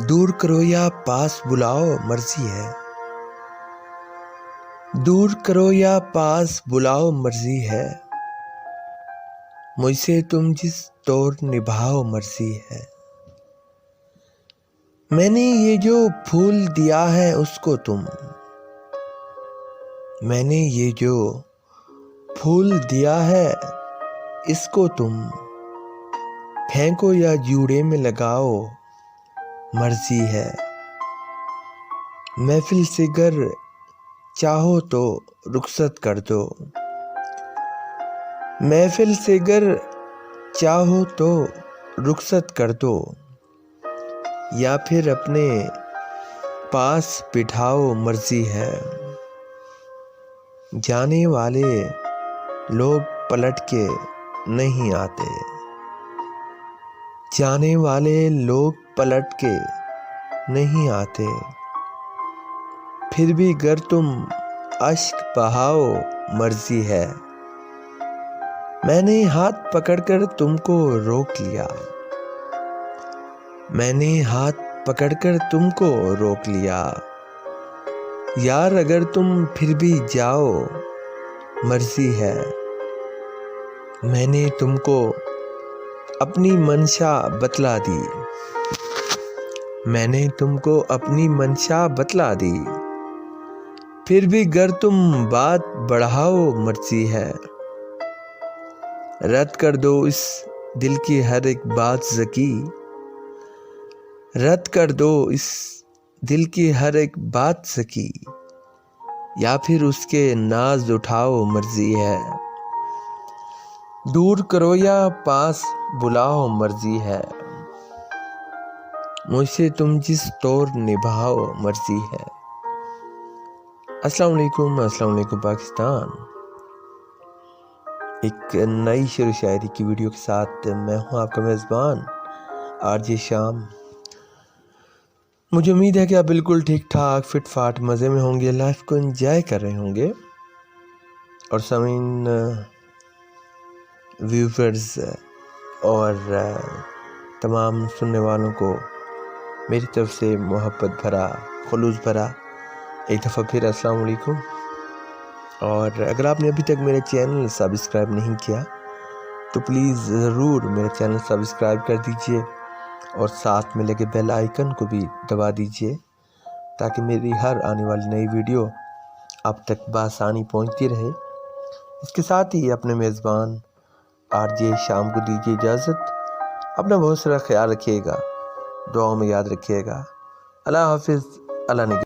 دور کرو یا پاس بلاؤ مرضی ہے، دور کرو یا پاس بلاؤ مرضی ہے، مجھ سے تم جس طور نبھاؤ مرضی ہے۔ میں نے یہ جو پھول دیا ہے اس کو تم، میں نے یہ جو پھول دیا ہے اس کو تم پھینکو یا جوڑے میں لگاؤ مرضی ہے۔ محفل سے گر چاہو تو رخصت کر دو، محفل سے گر چاہو تو رخصت کر دو، یا پھر اپنے پاس بٹھاؤ مرضی ہے۔ جانے والے لوگ پلٹ کے نہیں آتے، جانے والے لوگ پلٹ کے نہیں آتے، پھر بھی گر تم اشک بہاؤ مرضی ہے۔ میں نے ہاتھ پکڑ کر تم کو روک لیا، میں نے ہاتھ پکڑ کر تم کو روک لیا، یار اگر تم پھر بھی جاؤ مرضی ہے۔ میں نے تم کو اپنی منشا بتلا دی، میں نے تم کو اپنی منشا بتلا دی، پھر بھی گر تم بات بڑھاؤ مرضی ہے۔ رد کر دو اس دل کی ہر ایک بات ذکی، رد کر دو اس دل کی ہر ایک بات ذکی، یا پھر اس کے ناز اٹھاؤ مرضی ہے۔ دور کرو یا پاس بلاؤ مرضی ہے، مجھ سے تم جس طور نبھاؤ مرضی ہے۔ السلام علیکم پاکستان۔ ایک نئی شعر و شاعری کی ویڈیو کے ساتھ میں ہوں آپ کا میزبان RJ شام۔ مجھے امید ہے کہ آپ بالکل ٹھیک ٹھاک فٹ فاٹ مزے میں ہوں گے، لائف کو انجوائے کر رہے ہوں گے، اور سامعین ویورز اور تمام سننے والوں کو میری طرف سے محبت بھرا خلوص بھرا ایک دفعہ پھر السلام علیکم۔ اور اگر آپ نے ابھی تک میرے چینل سبسکرائب نہیں کیا تو پلیز ضرور میرے چینل سبسکرائب کر دیجئے، اور ساتھ میں لگے بیل آئیکن کو بھی دبا دیجئے تاکہ میری ہر آنے والی نئی ویڈیو آپ تک بآسانی پہنچتی رہے۔ اس کے ساتھ ہی اپنے میزبان RJ شام کو دیجیے اجازت۔ اپنا بہت سارا خیال رکھیے گا، دعاؤں میں یاد رکھیے گا۔ اللہ حافظ، اللہ نگہبان۔